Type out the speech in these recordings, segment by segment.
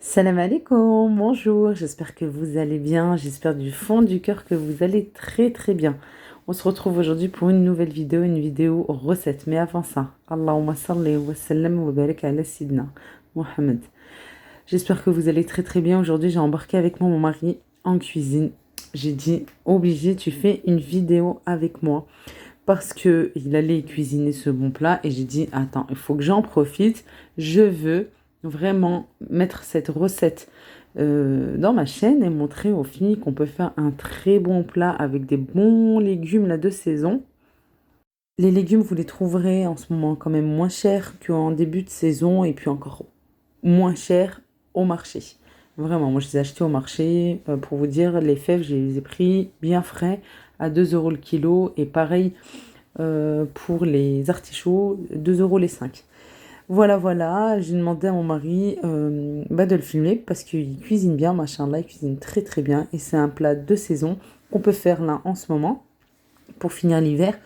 Salam alaikum, bonjour, j'espère que vous allez bien, j'espère du fond du cœur que vous allez très très bien. On se retrouve aujourd'hui pour une nouvelle vidéo, une vidéo recette. Mais avant ça, Allahumma salli wa sallam wa barik ala Sidna Mohammed. J'espère que vous allez très très bien. Aujourd'hui, j'ai embarqué avec moi mon mari en cuisine. J'ai dit, obligé, tu fais une vidéo avec moi parce que il allait cuisiner ce bon plat et j'ai dit, attends, il faut que j'en profite. Je veux vraiment mettre cette recette dans ma chaîne et montrer aux filles qu'on peut faire un très bon plat avec des bons légumes là de saison. Les légumes, vous les trouverez en ce moment quand même moins chers qu'en début de saison et puis encore moins chers au marché. Vraiment, moi je les ai achetés au marché. Pour vous dire, les fèves, je les ai pris bien frais à 2 euros le kilo et pareil pour les artichauts, 2 euros les 5. Voilà, voilà, j'ai demandé à mon mari de le filmer parce qu'il cuisine bien, machin-là, il cuisine très très bien et c'est un plat de saison qu'on peut faire là en ce moment pour finir l'hiver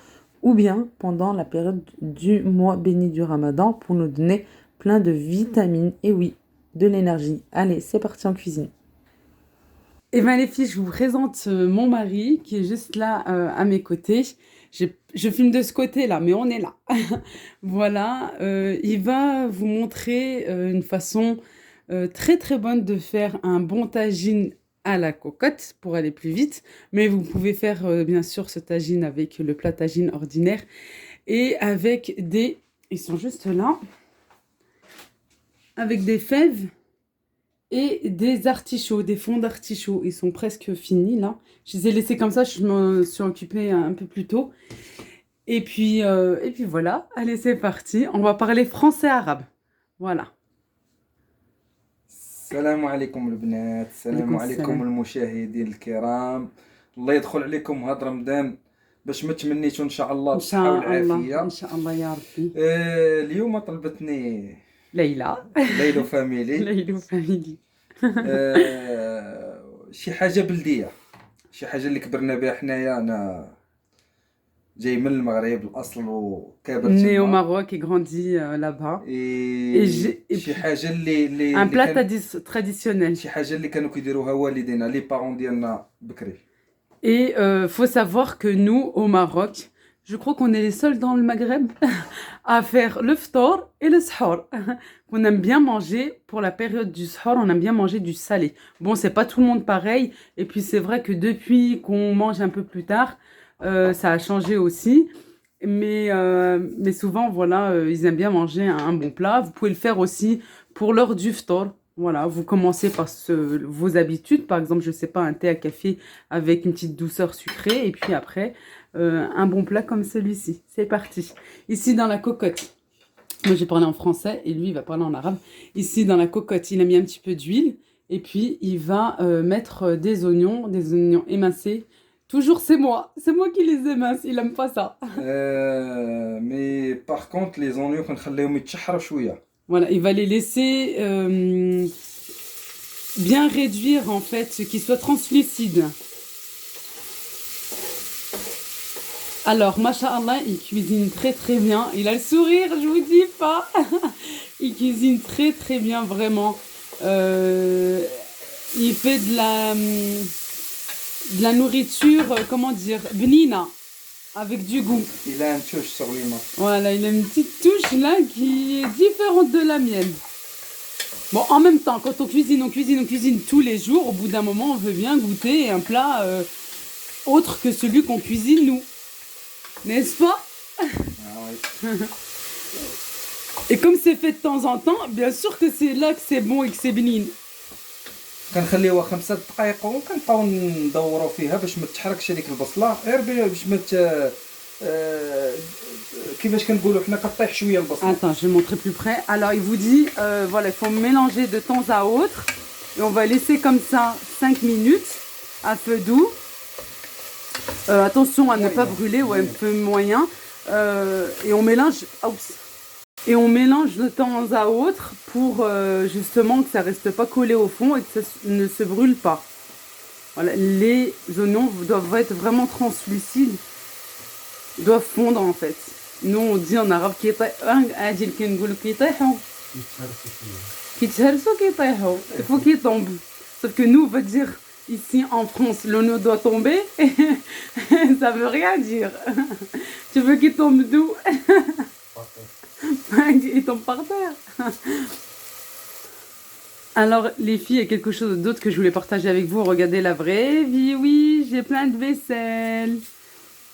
ou bien pendant la période du mois béni du Ramadan pour nous donner plein de vitamines et oui, de l'énergie. Allez, c'est parti en cuisine. Eh bien les filles, je vous présente mon mari qui est juste là à mes côtés. Je filme de ce côté-là, mais on est là. Voilà, il va vous montrer une façon très très bonne de faire un bon tagine à la cocotte pour aller plus vite. Mais vous pouvez faire bien sûr ce tagine avec le plat tagine ordinaire et avec des... Ils sont juste là. Avec des fèves et des artichauts, des fonds d'artichauts. Ils sont presque finis là. Je les ai laissés comme ça, je me suis occupée un peu plus tôt. Et puis voilà, allez c'est parti. On va parler français-arabe. Voilà. السلام عليكم البنات، عليكم السلام عليكم السلام. المشاهدين الكرام. الله يدخل عليكم هاد رمضان باش ما تمنيتو ان شاء الله إن بالصحة شاء الله إن والعافية. شاء الله يا ربي. اليوم طلبتني ليلى. ليلو فاميلي ليلى فاميلي. شي حاجة بلدية، شي حاجة اللي كبرنا بها حنايا. انا جاي من المغرب الاصل وكابر Né au تما. Maroc et grandi là-bas. Et شي puis, حاجة اللي un اللي plat كان traditionnel. شي حاجة اللي كانوا كيديروها والدينا لي بارون ديالنا بكري. Et faut savoir que nous, au Maroc, je crois qu'on est les seuls dans le Maghreb à faire le ftor et le sahur. On aime bien manger, pour la période du sahur, on aime bien manger du salé. Bon, c'est pas tout le monde pareil. Et puis c'est vrai que depuis qu'on mange un peu plus tard, ça a changé aussi. Mais souvent, voilà, ils aiment bien manger un bon plat. Vous pouvez le faire aussi pour l'heure du ftor. Voilà, vous commencez par vos habitudes. Par exemple, je sais pas, un thé à café avec une petite douceur sucrée. Et puis après, un bon plat comme celui-ci. C'est parti. Ici, dans la cocotte. Moi, j'ai parlé en français et lui, il va parler en arabe. Ici, dans la cocotte, il a mis un petit peu d'huile. Et puis, il va mettre des oignons émincés. Toujours, c'est moi qui les émince. Il aime pas ça. مي باغ كونت لي زونيو كنخليهم يتشحروا شويه. Voilà, il va les laisser bien réduire en fait, qu'ils soient translucides. Alors, Masha'Allah, il cuisine très très bien. Il a le sourire, je vous dis pas. Il cuisine très très bien, vraiment. Il fait de la nourriture, comment dire, benina, avec du goût. Il a un touche sur les mains. Voilà, il a une petite touche là qui est différente de la mienne. Bon, en même temps, quand on cuisine tous les jours, au bout d'un moment, on veut bien goûter un plat autre que celui qu'on cuisine nous. N'est-ce pas? Ah oui. Et comme c'est fait de temps en temps, bien sûr que c'est là que c'est bon et que c'est bénin. كنخليوها 5 دقائق وكنبقاو ندورو فيها باش ما تحركش هذيك البصله، غير باش ما كيفاش كنقولوا حنا كطيح شويه البصله. Attends, je vais montrer plus près. Alors, il vous dit, voilà, il faut mélanger de temps à autre. Et on va laisser comme ça 5 minutes à feu doux. Attention à ne pas brûler ou un peu moyen. Et on mélange... Oups. Et on mélange de temps à autre pour justement que ça reste pas collé au fond et que ça ne se brûle pas. Voilà, les oignons doivent être vraiment translucides, doivent fondre en fait. Nous on dit en arabe Il faut qu'il tombe. Sauf que nous, on va dire, ici en France, l'oignon doit tomber. Ça veut rien dire. Tu veux qu'il tombe d'où? Il tombe par terre. Alors, les filles, il y a quelque chose d'autre que je voulais partager avec vous. Regardez la vraie vie. Oui, j'ai plein de vaisselle.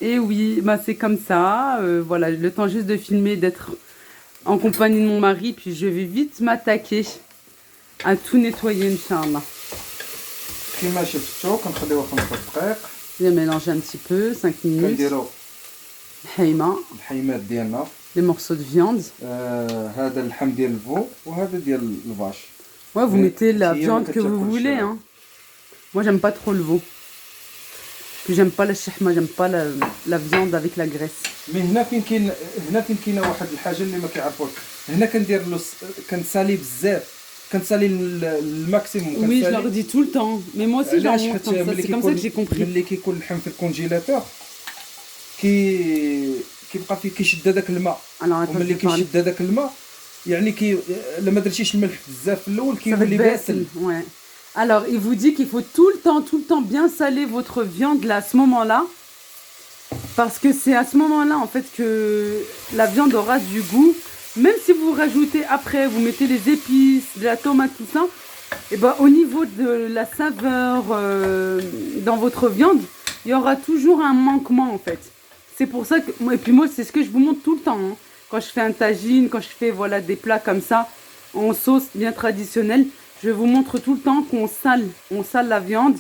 Et oui, bah c'est comme ça. Voilà, le temps juste de filmer, d'être en compagnie de mon mari. Puis je vais vite m'attaquer à tout nettoyer, Inch'Allah. كيما شفتوا كنخليوها 5 دقائق. Je vais mélanger un petit peu, 5 minutes. كنديروا الحيمة, الحيمات ديالنا. les morceaux de viande. هذا اللحم ديال الفو وهذا ديال الفاش. Ouais, vous mettez la هي viande ما que vous كتاكلش. voulez. Hein. Moi, j'aime pas trop le veau. Puis j'aime pas la shahma, j'aime pas la viande avec la graisse. مي هنا فين كاينه واحد الحاجه اللي ما كيعرفوش. هنا كندير كنسالي بزاف. كنسالي الماكسيموم. Oui, je leur dis tout le temps. Mais moi aussi, j'en علاش؟ mange حيت comme ça. C'est comme ça que j'ai compris. ملي كيكون اللحم في الكونجيلاتور كيبقى فيه كيشد هذاك الماء. Alors, attends, je وملي vais parler. كيشد هذاك الماء يعني لما درتيش الملح بزاف في الاول Ça va كيولي être باسل. bête. Ouais. Alors, il vous dit qu'il faut tout le temps bien saler votre viande là, à ce moment-là. Parce que c'est à ce moment-là, en fait, que la viande aura du goût. Même si vous rajoutez après, vous mettez les épices, de la tomate, tout ça, et ben au niveau de la saveur dans votre viande, il y aura toujours un manquement, en fait. C'est pour ça que... Et puis moi, c'est ce que je vous montre tout le temps. Hein. Quand je fais un tagine, quand je fais voilà, des plats comme ça, en sauce bien traditionnelle, je vous montre tout le temps qu'on sale. On sale la viande,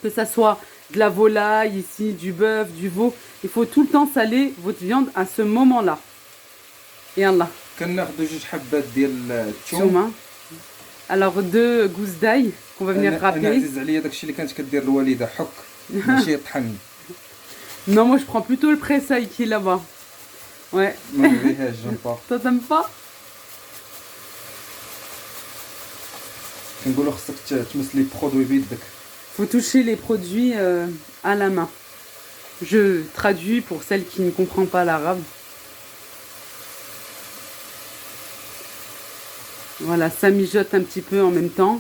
que ça soit de la volaille ici, du bœuf, du veau. Il faut tout le temps saler votre viande à ce moment-là. Et Allah. كناخذوا جوج حبات ديال الثوم. Chouma. Alors deux gousses d'ail qu'on va venir انا râper. عزيز عليا داكشي اللي كانت كدير الوالده حك ماشي يطحن. Non, moi je prends plutôt le pressail qui est là-bas. Ouais. ما نبغيهاش جون با. Toi t'aimes pas? كنقولوا خصك تمس لي برودوي بيدك. Faut toucher les produits à la main. Je traduis pour celles qui ne comprennent pas l'arabe. Voilà, ça mijote un petit peu en même temps.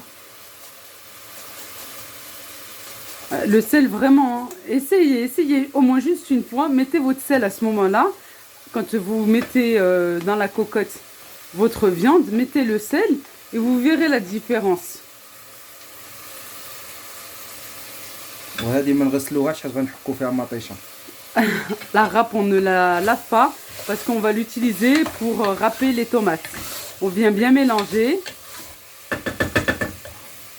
Le sel, vraiment, hein. Essayez au moins juste une fois. Mettez votre sel à ce moment-là. Quand vous mettez dans la cocotte votre viande, mettez le sel et vous verrez la différence. وهذه ما نغسلوهاش حيت غنحكوا فيها مطيشه. La râpe, on ne la lave pas parce qu'on va l'utiliser pour râper les tomates. On vient bien mélanger.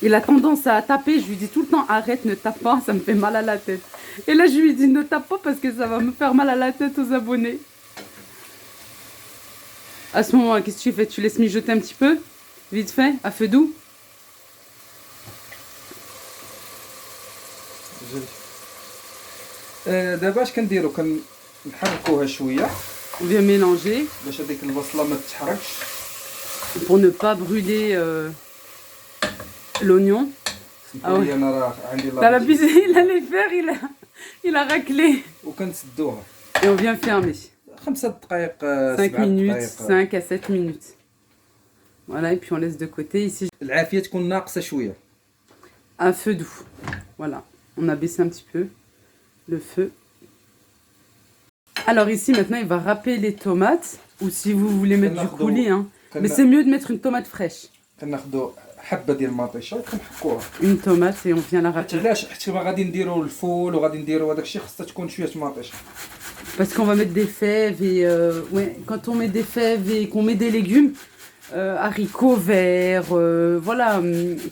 Il a tendance à taper. Je lui dis tout le temps, arrête, ne tape pas, ça me fait mal à la tête. Et là, je lui dis, ne tape pas parce que ça va me faire mal à la tête aux abonnés. À ce moment-là, qu'est-ce que tu fais? Tu laisses mijoter un petit peu, vite fait, à feu doux. دابا اش كنديروا كنحركوها شويه On vient mélanger باش هذيك البصله ما تتحرقش. pour ne pas brûler l'oignon. Ah ouais. انا راه عندي Dans la piscine, il allait faire, il a raclé. وكنسدوها Et on vient fermer. 5 دقائق 5 7 minutes, دقائق. 5 à 7 minutes. Voilà, et puis on laisse de côté. Ici, العافيه تكون ناقصه شويه. à feu doux. Voilà, on a baissé un petit peu le feu. Alors ici, maintenant, il va râper les tomates. Ou si vous voulez mettre du coulis, hein. Mais c'est mieux de mettre une tomate fraîche. كناخذوا حبه ديال المطيشه وكنحكوها. Une tomate et on vient la râper. علاش؟ حيت غادي نديروا الفول وغادي نديروا هذاك الشيء خصها تكون شويه مطيشه. Parce qu'on va mettre des fèves et ouais, quand on met des fèves et qu'on met des légumes, haricots verts, voilà,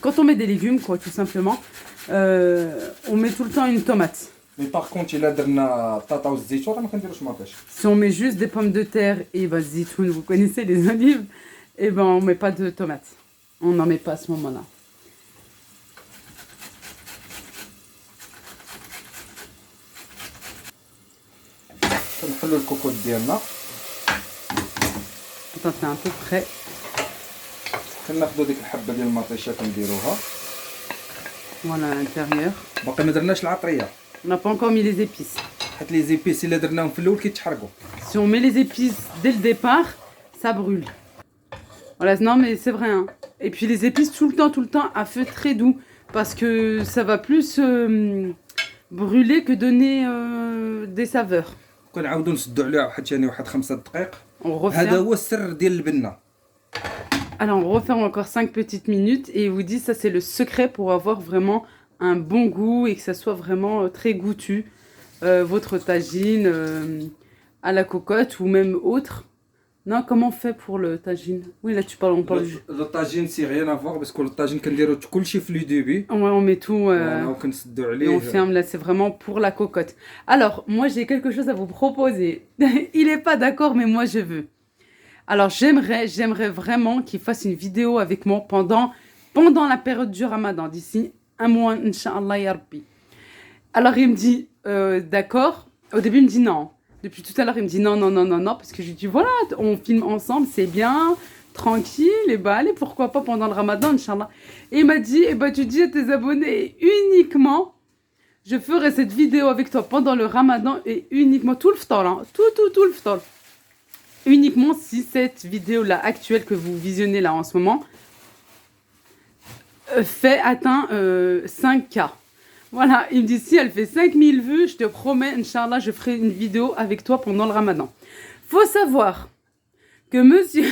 quand on met des légumes, quoi, tout simplement, on met tout le temps une tomate. مي باغ كونت الا درنا البطاطا والزيتون راه ما كنديروش مطيشه. Si on met juste des pommes de terre et bah, zitoun, vous connaissez les olives, et ben on met pas de tomates. On n'en met pas à ce moment-là. كنحلوا الكوكوط ديالنا. Attends, c'est un peu près. كناخذوا ديك الحبه ديال المطيشه كنديروها. Voilà à l'intérieur. باقي ما درناش العطريه. On n'a pas encore mis les épices. حيت لي زيبيس الا درناهم في الاول كيتحرقوا. Si on met les épices dès le départ, ça brûle. Voilà, non mais c'est vrai, hein. Et puis les épices tout le temps à feu très doux. Parce que ça va plus brûler que donner des saveurs. كنعاودو نسدو عليها واحد ثاني واحد 5 دقائق. On هذا referme. هو السر ديال البنه. Alors on referme encore 5 petites minutes et il vous dit ça c'est le secret pour avoir vraiment un bon goût et que ça soit vraiment très goûtu. Votre tagine à la cocotte ou même autre. Non, comment on fait pour le tagine? Oui, là tu parles, on parle du... لو طاجين سي غيان افوار باسكو الطاجين كنديرو كلشي في لو ديبي. Ouais, on met tout وكنسدو et عليه. on ferme. Là, c'est vraiment pour la cocotte. Alors, moi j'ai quelque chose à vous proposer. Il est pas d'accord, mais moi je veux. Alors, j'aimerais vraiment qu'il fasse une vidéo avec moi pendant la période du Ramadan, d'ici un mois, Inch'Allah, ya Rabbi. Alors, il me dit, d'accord. Au début, il me dit non. Depuis tout à l'heure, il me dit non, parce que je lui dis, voilà, on filme ensemble, c'est bien, tranquille, et bah allez, pourquoi pas pendant le Ramadan, Inch'Allah. Et il m'a dit, eh bah tu dis à tes abonnés, uniquement, je ferai cette vidéo avec toi pendant le Ramadan, et uniquement, tout le ftar, hein, tout le ftar. Uniquement si cette vidéo-là actuelle que vous visionnez là en ce moment atteint 5K. Voilà, il me dit si elle fait 5000 vues, je te promets, Inch'Allah, je ferai une vidéo avec toi pendant le Ramadan. Faut savoir que monsieur,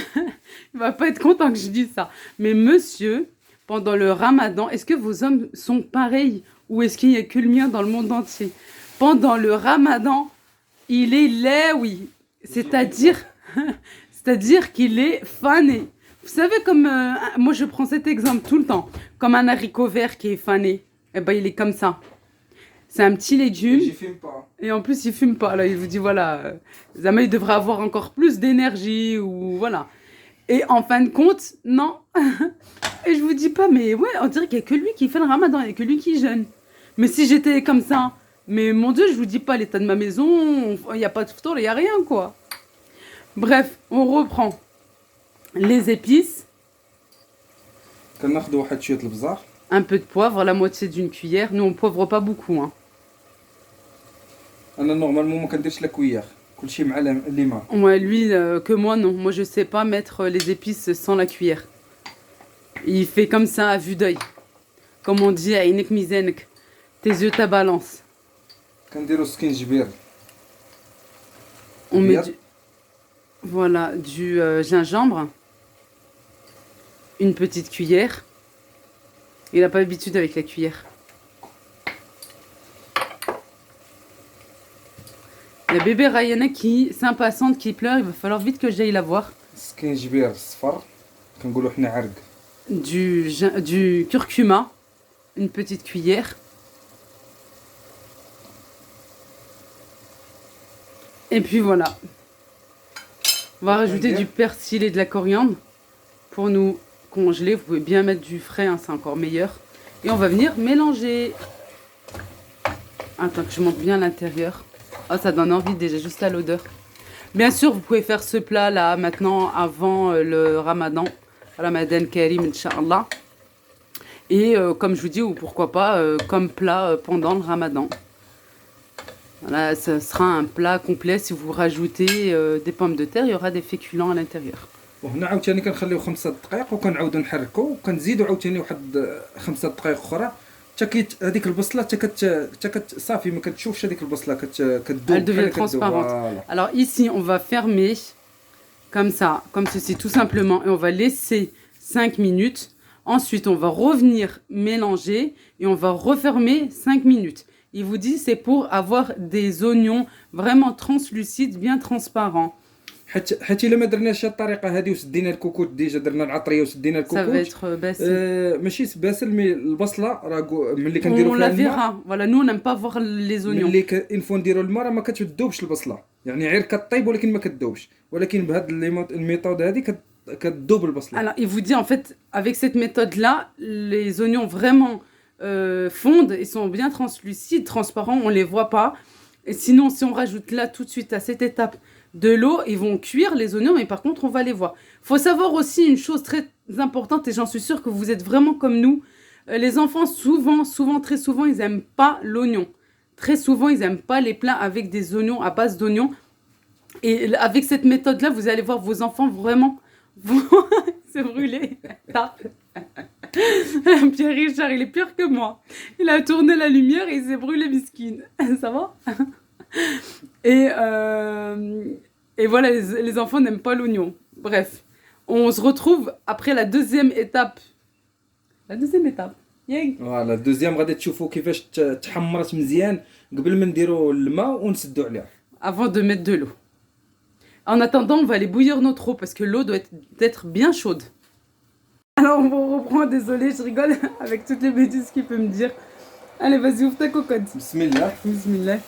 il va pas être content que je dise ça, mais monsieur, pendant le Ramadan, est-ce que vos hommes sont pareils ou est-ce qu'il n'y a que le mien dans le monde entier? Pendant le Ramadan, il est laid, oui. C'est-à-dire qu'il est fané. Vous savez, comme moi je prends cet exemple tout le temps, comme un haricot vert qui est fané, et ben il est comme ça. C'est un petit légume. J'y fume pas. Et en plus il fume pas. Là il vous dit voilà, Zama il devrait avoir encore plus d'énergie ou voilà. Et en fin de compte, non. Et je vous dis pas, mais ouais, on dirait qu'il y a que lui qui fait le Ramadan, il y a que lui qui jeûne. Mais si j'étais comme ça, mais mon Dieu, je vous dis pas l'état de ma maison, il n'y a pas de ftour, il n'y a rien quoi. Bref, on reprend les épices, كناخذوا واحد شويه البزار. un peu de poivre, la moitié d'une cuillère. Nous, on poivre pas beaucoup. Hein. انا نورمالمون ما كنديرش لا كويير كلشي مع الليمون. Ouais, lui, que moi, non. Moi, je sais pas mettre les épices sans la cuillère. Il fait comme ça à vue d'œil. Comme on dit à Inek Mizenek. Tes yeux, ta balance. كنديروا سكينجبير. On met voilà, du gingembre. Une petite cuillère. Il n'a pas l'habitude avec la cuillère. Il y a bébé Rayana qui s'impatiente, qui pleure. Il va falloir vite que j'aille la voir. سكينجبير الصفر كنقولوا حنا عرق. Du curcuma. Une petite cuillère. Et puis voilà. On va rajouter du persil et de la coriandre pour nous congeler. Vous pouvez bien mettre du frais, hein, c'est encore meilleur. Et on va venir mélanger. Attends que je monte bien l'intérieur. Oh, ça donne envie déjà, juste à l'odeur. Bien sûr, vous pouvez faire ce plat là maintenant avant le Ramadan. Ramadan Karim, Inch'Allah. Et comme je vous dis, ou pourquoi pas, comme plat pendant le Ramadan. Voilà, ce sera un plat complet. Si vous rajoutez des pommes de terre, il y aura des féculents à l'intérieur. وهنا عاوتاني كنخليو 5 دقائق وكنعاودو نحركو وكنزيدو عاوتاني واحد 5 دقائق اخرى حتى هذيك البصله حتى صافي ما كتشوفش هذيك البصله كتذوب. Elle devient transparente. Alors ici, on va fermer comme ça, comme ceci, tout simplement. Et on va laisser 5 minutes. Ensuite, on va revenir mélanger et on va refermer 5 minutes. Il vous dit c'est pour avoir des oignons vraiment translucides, bien transparents. حتى الا ما درناش الطريقه هذه وسدينا الكوكوت ديجا درنا العطريه وسدينا Ça va الكوكوت être bassé. ماشي باسل مي البصله راه ملي كنديروا On فيها la الماء verra. Voilà, nous on n'aime pas voir les oignons. ملي ان فوا نديروا الماء راه ما كتذوبش البصله يعني غير كطيب ولكن ما كتذوبش ولكن بهاد الميثود هذه كتذوب البصله. Alors, il vous dit en fait, avec cette méthode-là, les oignons vraiment fondent, ils sont bien translucides, transparents, on ne les voit pas. Et sinon, si on rajoute là tout de suite à cette étape de l'eau, ils vont cuire les oignons, mais par contre, on va les voir. Il faut savoir aussi une chose très importante, et j'en suis sûre que vous êtes vraiment comme nous. Les enfants, très souvent, ils n'aiment pas l'oignon. Très souvent, ils n'aiment pas les plats avec des oignons, à base d'oignons. Et avec cette méthode-là, vous allez voir vos enfants vraiment... s'est brûlé. Tape. Pierre Richard, il est pire que moi. Il a tourné la lumière et il s'est brûlé, miskin. Ça va? Et voilà, les enfants n'aiment pas l'oignon. Bref, on se retrouve après la deuxième étape. La deuxième étape. Yang. فوالا دوزيام غادي تشوفوا كيفاش تحمرت مزيان قبل ما نديروا الماء ونسدوا عليها. Avant de mettre de l'eau. En attendant, on va aller bouillir notre eau parce que l'eau doit être bien chaude. Alors on reprend, désolé, je rigole avec toutes les bêtises qu'il peut me dire. Allez, vas-y, ouvre ta cocotte. بسم الله. Bismillah.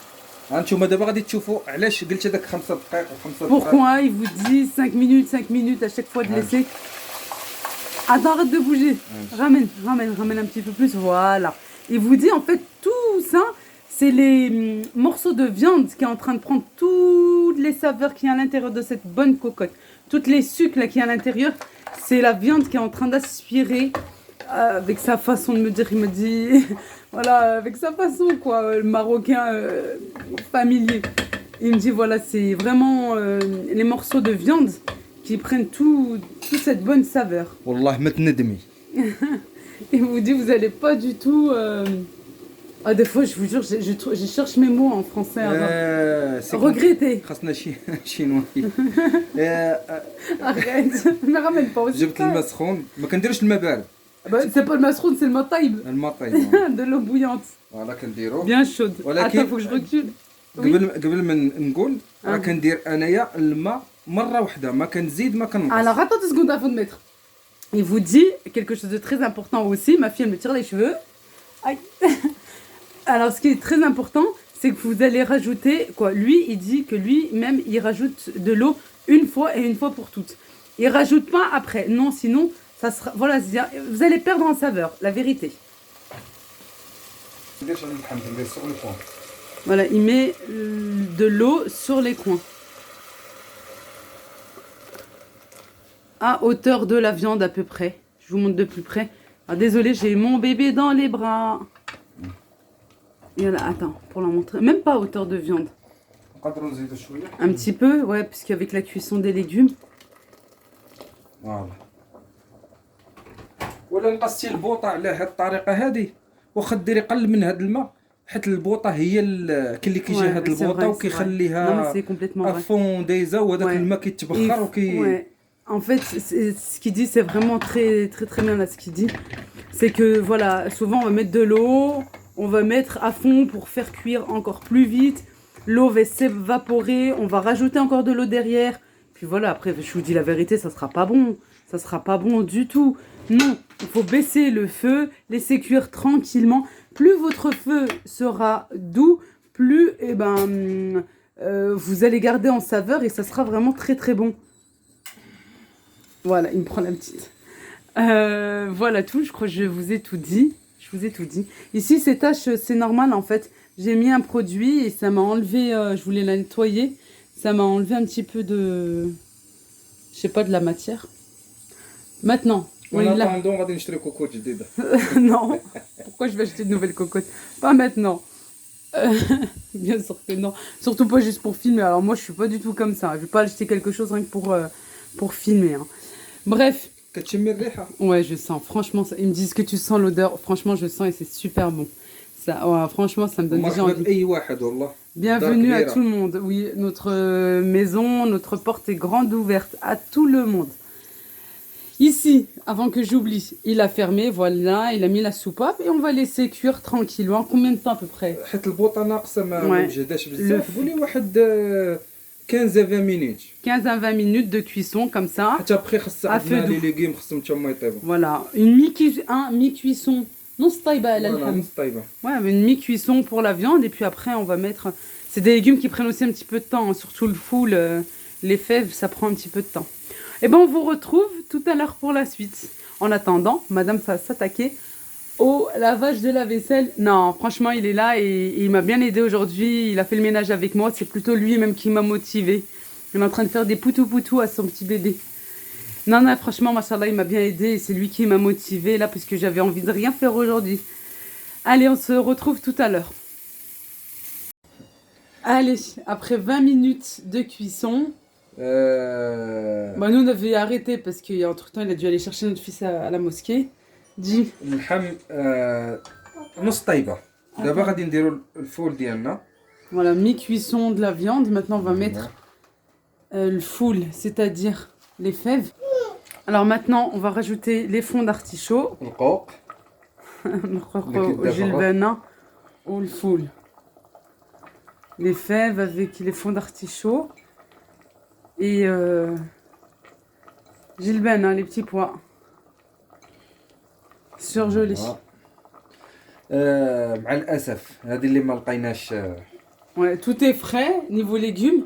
هانتوما دابا غادي تشوفوا علاش قلت هذاك 5 دقائق و5 دقائق. Pourquoi il vous dit 5 minutes à chaque fois de laisser. Attends, arrête de bouger. Ramène un petit peu plus. Voilà. Il vous dit en fait tout ça, c'est les morceaux de viande qui est en train de prendre toutes les saveurs qui est à l'intérieur de cette bonne cocotte. Toutes les sucres là qui est à l'intérieur, c'est la viande qui est en train d'aspirer avec sa façon de me dire. Il me dit, voilà, avec sa façon quoi, le marocain familier. Il me dit voilà, c'est vraiment les morceaux de viande qui prennent toute cette bonne saveur. والله ما تندمي. Il vous dit vous allez pas du tout. Ah, des fois, je vous jure, je cherche mes mots en français. Regretter. خاصنا شي نوحي. Arrête, me ramène pas aussi. جبت الماء سخون ما كنديرش الماء بارد. C'est pas le masroun, c'est le mataïb. الماء طايب. De l'eau bouillante. فوالا كنديرو. Bien chaude. ولكن Attends, faut que je recule. قبل ما نقول راه كندير انايا الماء مره واحده ما كنزيد ما كنقص. Alors attends 2 secondes avant de mettre. Il vous dit quelque chose de très important aussi. Ma fille elle me tire les cheveux. Aïe. Alors ce qui est très important, c'est que vous allez rajouter quoi. Lui, il dit que lui-même il rajoute de l'eau une fois et une fois pour toutes. Il rajoute pas après. Non, sinon ça sera voilà, vous allez perdre en saveur, la vérité. Voilà, il met de l'eau sur les coins. À hauteur de la viande à peu près. Je vous montre de plus près. Ah, désolé, j'ai mon bébé dans les bras. Et là, attends, pour la montrer. Même pas à hauteur de viande. Un petit peu, ouais, puisqu'avec la cuisson des légumes. Voilà. ولا نقصتي البوطه على هاد الطريقه هذه واخا ديري قل من هاد الماء حيت البوطه هي اللي كيجي هاد البوطه وكيخليها افونديزا وهذاك الماء كيتبخر وكي. En fait, ce qu'il dit, c'est vraiment très, très, très bien là, ce qu'il dit. C'est que, voilà, souvent, on va mettre de l'eau, on va mettre à fond pour faire cuire encore plus vite. L'eau va s'évaporer, on va rajouter encore de l'eau derrière. Puis voilà, après, je vous dis la vérité, ça sera pas bon. Ça sera pas bon du tout. Non, il faut baisser le feu, laisser cuire tranquillement. Plus votre feu sera doux, plus, vous allez garder en saveur et ça sera vraiment très, très bon. Voilà, il me prend la petite. Voilà tout, je crois que je vous ai tout dit. Ici, ces taches, c'est normal en fait. J'ai mis un produit et ça m'a enlevé, je voulais la nettoyer. Ça m'a enlevé un petit peu de, je sais pas, de la matière. Maintenant. Non, pourquoi je vais acheter de nouvelles cocottes? Pas maintenant. Bien sûr que non. Surtout pas juste pour filmer. Alors moi, je suis pas du tout comme ça. Je vais pas acheter quelque chose rien que pour filmer. Hein. Bref. Ouais, je sens. Franchement, ils me disent que tu sens l'odeur. Franchement, je sens et c'est super bon. Ça, ouais, franchement, ça me donne déjà envie. Bienvenue à tout le monde. Oui, notre maison, notre porte est grande ouverte à tout le monde. Ici, avant que j'oublie, il a fermé, voilà, il a mis la soupape et on va laisser cuire tranquillement. Combien de temps à peu près? Ouais. 15 à 20 minutes. 15 à 20 minutes de cuisson comme ça. À feu doux. Voilà, une mi-cuisson. Non, c'est taïba, ouais, une mi-cuisson pour la viande et puis après on va mettre. C'est des légumes qui prennent aussi un petit peu de temps, hein. Surtout le fou, les fèves, ça prend un petit peu de temps. Et ben on vous retrouve tout à l'heure pour la suite. En attendant, madame va s'attaquer au lavage de la vaisselle. Non, franchement, il est là et il m'a bien aidé aujourd'hui. Il a fait le ménage avec moi. C'est plutôt lui même qui m'a motivé. Il est en train de faire des poutou-poutou à son petit bébé. Non, franchement, machallah, il m'a bien aidé. Et c'est lui qui m'a motivé là parce que j'avais envie de rien faire aujourd'hui. Allez, on se retrouve tout à l'heure. Allez, après 20 minutes de cuisson, Bah, nous, on avait arrêté parce qu'entre-temps, il a dû aller chercher notre fils à la mosquée. Dis. نص طيبة. دابا غادي نديرو الفول ديالنا. Voilà, mi-cuisson de la viande. Maintenant, on va mettre le foul, c'est-à-dire les fèves. Alors maintenant, on va rajouter les fonds d'artichaut. القوق. الجلبانة ou le foul. Les fèves avec les fonds d'artichaut. Et جلبانة, les petits pois. Surgelés. مع الأسف هذه اللي ما لقيناش. Ouais, tout est frais niveau légumes,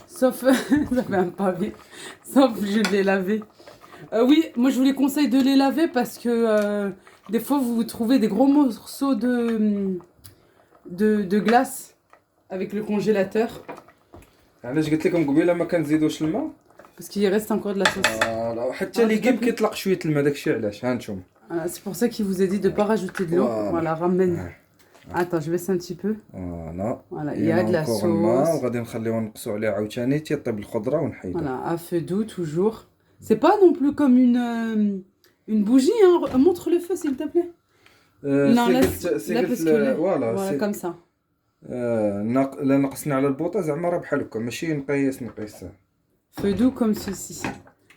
sauf ça fait un pavé, sauf je les laver. Oui, moi je vous les conseille de les laver parce que des fois vous trouvez des gros morceaux de glace avec le congélateur. علاش قلت لكم قبيله ما كنزيدوش الماء؟ Parce qu'il reste encore de la sauce. حتى ليغيم كيطلق شويه الماء داكشي علاش ها نتوما. C'est pour ça qu'il vous a dit de ne pas rajouter de l'eau. Voilà, ramène. Attends, je baisse un petit peu. Voilà, il y a de la sauce. Voilà, à feu doux toujours. C'est pas non plus comme une bougie, hein. Montre le feu s'il te plaît. Non, là parce que voilà, comme ça. لا نقصنا على البوطه زعما راه بحال هكا ماشي نقيس Feu doux comme ceci.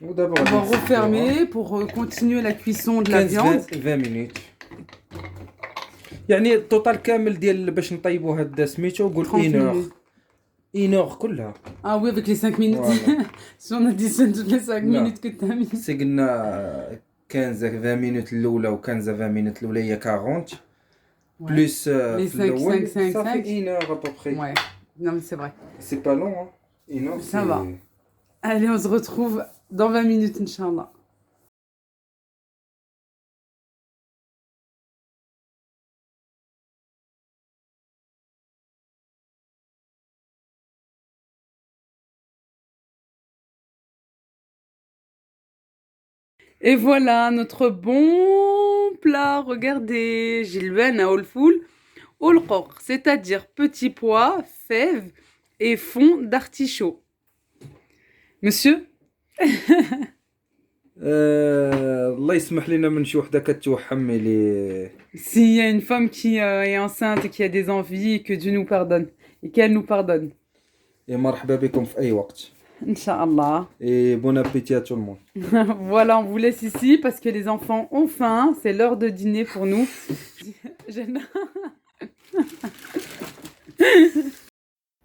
On va refermer pour continuer la cuisson de la viande. 20 minutes. يعني التوتال كامل ديال باش نطيبوا هاد سميتو قول 1 heure كلها. Ah oui, avec les 5 minutes. Si on additionne toutes les 5 minutes que tu as mis. سي قلنا 20 minutes الاولى و 20 minutes الاولى هي 40 plus les 5 ça fait 1 heure à peu près. Ouais. Non mais c'est vrai. C'est pas long hein. 1 heure. Ça va. Allez, on se retrouve dans 20 minutes, Inch'Allah. Et voilà notre bon plat. Regardez, jilbana ou le foul ou le qor, c'est-à-dire petits pois, fèves et fond d'artichaut. Monsieur الله يسمح لنا من شي وحده كتوحم لي. S'il y a une femme qui est enceinte et qui a des envies, que Dieu nous pardonne et qu'elle nous pardonne. Et مرحبا بكم في اي وقت. Inch'Allah. Et bon appétit à tout le monde. Voilà, on vous laisse ici parce que les enfants ont faim. C'est l'heure de dîner pour nous.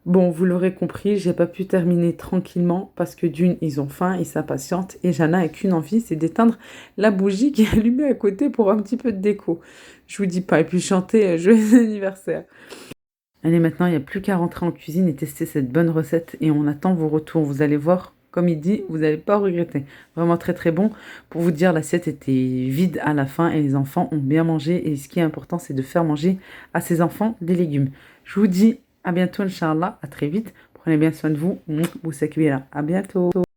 Bon, vous l'aurez compris, j'ai pas pu terminer tranquillement parce que d'une, ils ont faim, ils s'impatientent et Jana n'a qu'une envie, c'est d'éteindre la bougie qui est allumée à côté pour un petit peu de déco. Je vous dis pas, et puis chanter joyeux anniversaire. Allez, maintenant, il n'y a plus qu'à rentrer en cuisine et tester cette bonne recette et on attend vos retours. Vous allez voir, comme il dit, vous n'allez pas regretter. Vraiment très très bon. Pour vous dire, l'assiette était vide à la fin et les enfants ont bien mangé. Et ce qui est important, c'est de faire manger à ces enfants des légumes. Je vous dis à bientôt, Inch'Allah, à très vite. Prenez bien soin de vous. Boussa Kbira. À bientôt.